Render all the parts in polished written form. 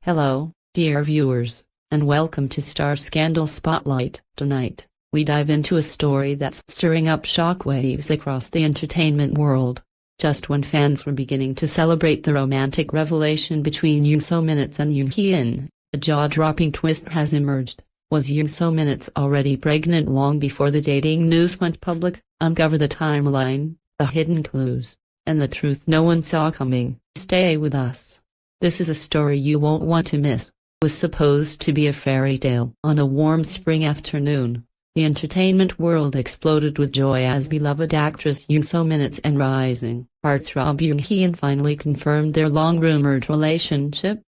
Hello, dear viewers, and welcome to Star Scandal Spotlight. Tonight, we dive into a story that's stirring up shockwaves across the entertainment world. Just when fans were beginning to celebrate the romantic revelation between Jung So-min and Jung Hae, a jaw-dropping twist has emerged. Was Jung So-min already pregnant long before the dating news went public? Uncover the timeline, the hidden clues, and the truth no one saw coming. Stay with us. This is a story you won't want to miss. It was supposed to be a fairy tale. On a warm spring afternoon, the entertainment world exploded with joy as beloved actress Jung So-min and rising heartthrob Jung Hae finally confirmed their long-rumored relationship.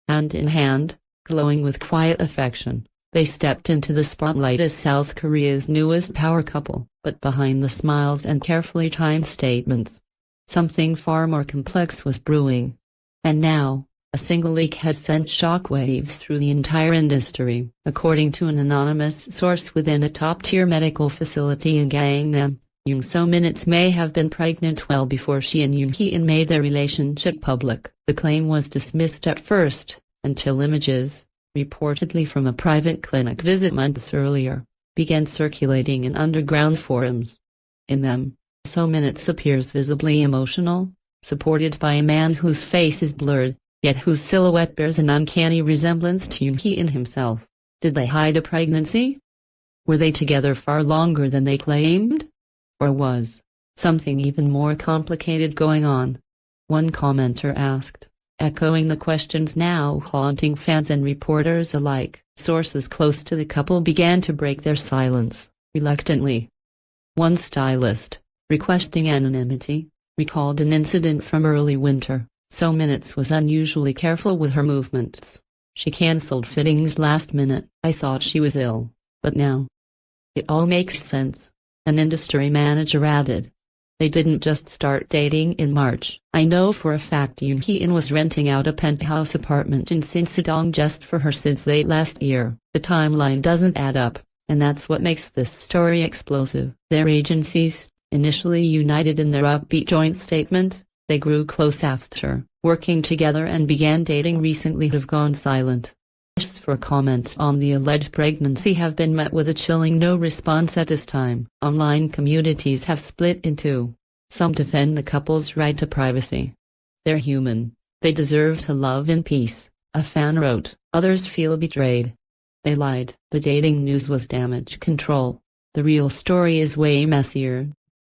Hand in hand, glowing with quiet affection, they stepped into the spotlight as South Korea's newest power couple. But behind the smiles and carefully timed statements, something far more complex was brewing. And now, a single leak has sent shockwaves through the entire industry. According to an anonymous source within a top-tier medical facility in Gangnam, Jung So-min may have been pregnant well before she and Jung Hae made their relationship public. The claim was dismissed at first, until images, reportedly from a private clinic visit months earlier, began circulating in underground forums. In them, So-min appears visibly emotional, supported by a man whose face is blurred, yet whose silhouette bears an uncanny resemblance to Jung Hae himself. Did they hide a pregnancy? Were they together far longer than they claimed? Or was something even more complicated going on? One commenter asked, echoing the questions now haunting fans and reporters alike. Sources close to the couple began to break their silence, reluctantly. One stylist, requesting anonymity, recalled an incident from early winter. So-min was unusually careful with her movements. She cancelled fittings last minute. I thought she was ill, but now it all makes sense, an industry manager added. They didn't just start dating in March. I know for a fact Jung Hae was renting out a penthouse apartment in Sinsadong just for her since late last year. The timeline doesn't add up, and that's what makes this story explosive. Their agencies, initially united in their upbeat joint statement, they grew close after working together and began dating recently, have gone silent. Requests for comments on the alleged pregnancy have been met with a chilling no response at this time. Online communities have split in two. Some defend the couple's right to privacy. They're human. They deserve to love in peace, a fan wrote. Others feel betrayed. They lied. The dating news was damage control. The real story is way messier.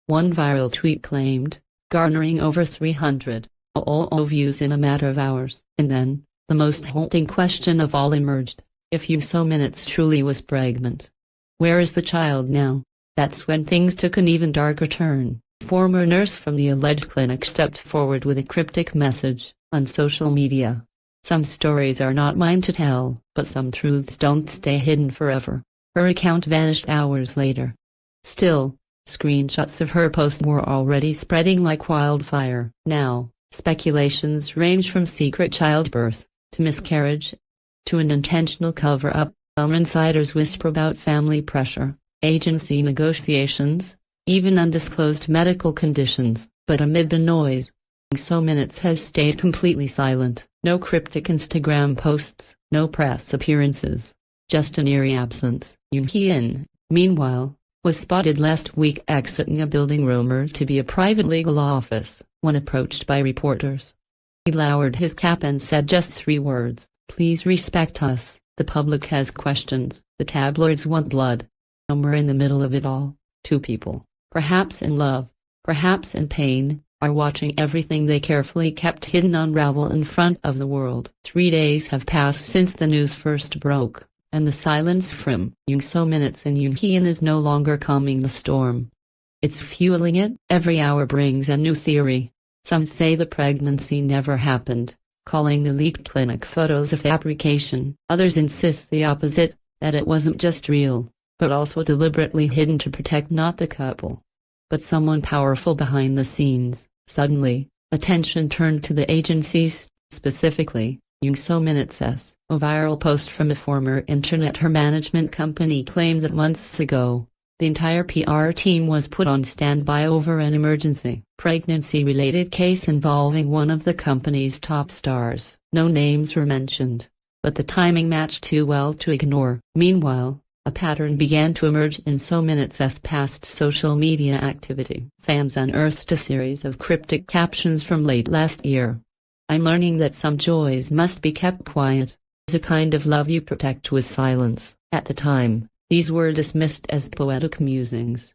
One viral tweet claimed, garnering over 300,000 views in a matter of hours. And then, the most haunting question of all emerged: if Jung So-min truly was pregnant, where is the child now? That's when things took an even darker turn. Former nurse from the alleged clinic stepped forward with a cryptic message on social media. Some stories are not mine to tell, but some truths don't stay hidden forever. Her account vanished hours later. Still, screenshots of her post were already spreading like wildfire. Now, speculations range from secret childbirth, to miscarriage, to an intentional cover-up. Some insiders whisper about family pressure, agency negotiations, even undisclosed medical conditions. But amid the noise, Jung So-min has stayed completely silent. No cryptic Instagram posts, no press appearances, just an eerie absence. Jung Hae, meanwhile, was spotted last week exiting a building rumored to be a private legal office. When approached by reporters, he lowered his cap and said just 3 words: "Please respect us. The public has questions. The tabloids want blood." Somewhere in the middle of it all, two people, perhaps in love, perhaps in pain, are watching everything they carefully kept hidden unravel in front of the world. 3 days have passed since the news first broke, and the silence from Jung So-min and Jung Hae is no longer calming the storm. It's fueling it. Every hour brings a new theory. Some say the pregnancy never happened, calling the leaked clinic photos a fabrication. Others insist the opposite, that it wasn't just real, but also deliberately hidden to protect not the couple, but someone powerful behind the scenes. Suddenly, attention turned to the agencies, specifically Jung So-min's. A viral post from a former internet her management company claimed that months ago, The entire PR team was put on standby over an emergency pregnancy-related case involving one of the company's top stars. No names were mentioned, but the timing matched too well to ignore. Meanwhile, a pattern began to emerge in So Minutes' past social media activity. Fans unearthed a series of cryptic captions from late last year. "I'm learning that some joys must be kept quiet. It's a kind of love you protect with silence." At the time, these were dismissed as poetic musings.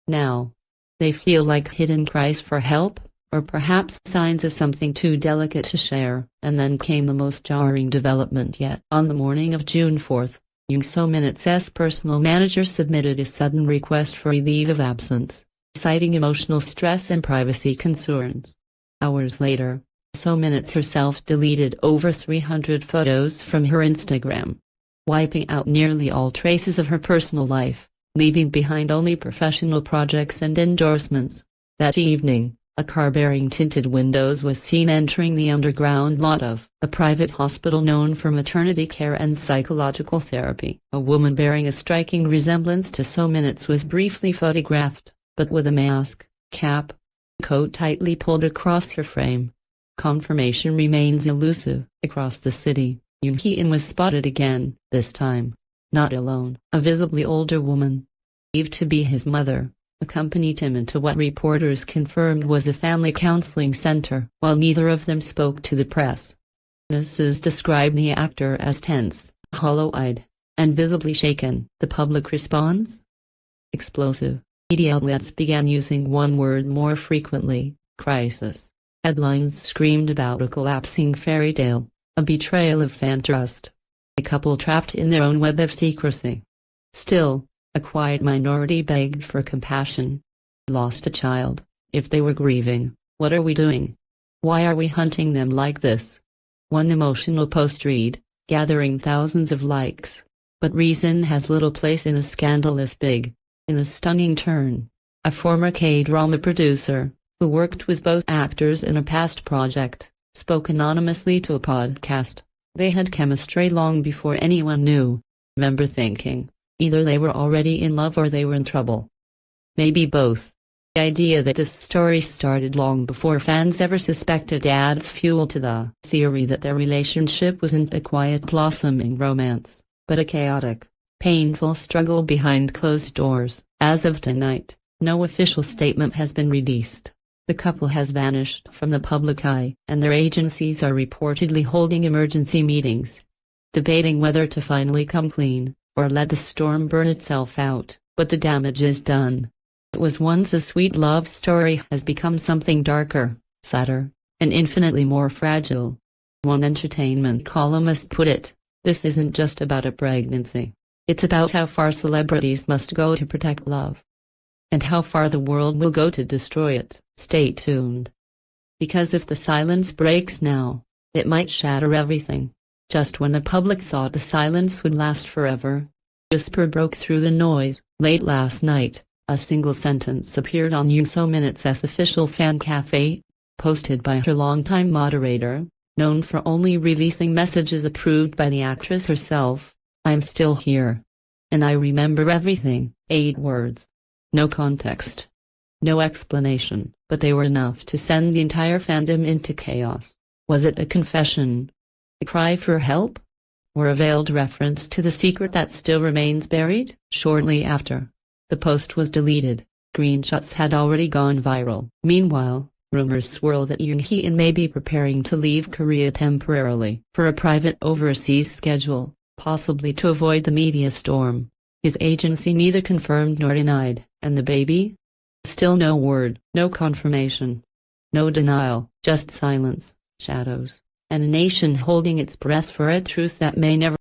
Now, they feel like hidden cries for help, or perhaps signs of something too delicate to share. And then came the most jarring development yet. On the morning of June 4th, Jung So Minutes' personal manager submitted a sudden request for a leave of absence, citing emotional stress and privacy concerns. Hours later, So Minutes herself deleted over 300 photos from her Instagram, wiping out nearly all traces of her personal life, leaving behind only professional projects and endorsements. That evening, a car bearing tinted windows was seen entering the underground lot of a private hospital known for maternity care and psychological therapy. A woman bearing a striking resemblance to So Minutes was briefly photographed, but with a mask, cap, coat tightly pulled across her frame. Confirmation remains elusive. Across the city, Jung Hae was spotted again, this time not alone. A visibly older woman, believed to be his mother, accompanied him into what reporters confirmed was a family counseling center. While neither of them spoke to the press, witnesses described the actor as tense, hollow-eyed, and visibly shaken. The public response? Explosive. Media outlets began using one word more frequently: crisis. Headlines screamed about a collapsing fairy tale, a betrayal of fan trust, a couple trapped in their own web of secrecy. Still, a quiet minority begged for compassion. Lost a child. If they were grieving, what are we doing? Why are we hunting them like this? One emotional post read, gathering thousands of likes. But reason has little place in a scandalous big. In a stunning turn, a former K-drama producer, who worked with both actors in a past project, spoke anonymously to a podcast. They had chemistry long before anyone knew. Remember thinking, either they were already in love or they were in trouble. Maybe both. The idea that this story started long before fans ever suspected adds fuel to the theory that their relationship wasn't a quiet blossoming romance, but a chaotic, painful struggle behind closed doors. As of tonight, no official statement has been released. The couple has vanished from the public eye, and their agencies are reportedly holding emergency meetings, debating whether to finally come clean, or let the storm burn itself out. But the damage is done. What was once a sweet love story has become something darker, sadder, and infinitely more fragile. One entertainment columnist put it, "This isn't just about a pregnancy. It's about how far celebrities must go to protect love. And how far the world will go to destroy it." Stay tuned. Because if the silence breaks now, it might shatter everything. Just when the public thought the silence would last forever, a whisper broke through the noise. Late last night, a single sentence appeared on Jung So Minutes' official fan cafe, posted by her longtime moderator, known for only releasing messages approved by the actress herself. "I'm still here. And I remember everything." 8 words. No context. No explanation, but they were enough to send the entire fandom into chaos. Was it a confession? A cry for help? Or a veiled reference to the secret that still remains buried? Shortly after the post was deleted, screenshots had already gone viral. Meanwhile, rumors swirl that Jung Hae may be preparing to leave Korea temporarily for a private overseas schedule, possibly to avoid the media storm. His agency neither confirmed nor denied. And the baby? Still no word, no confirmation, no denial, just silence, shadows, and a nation holding its breath for a truth that may never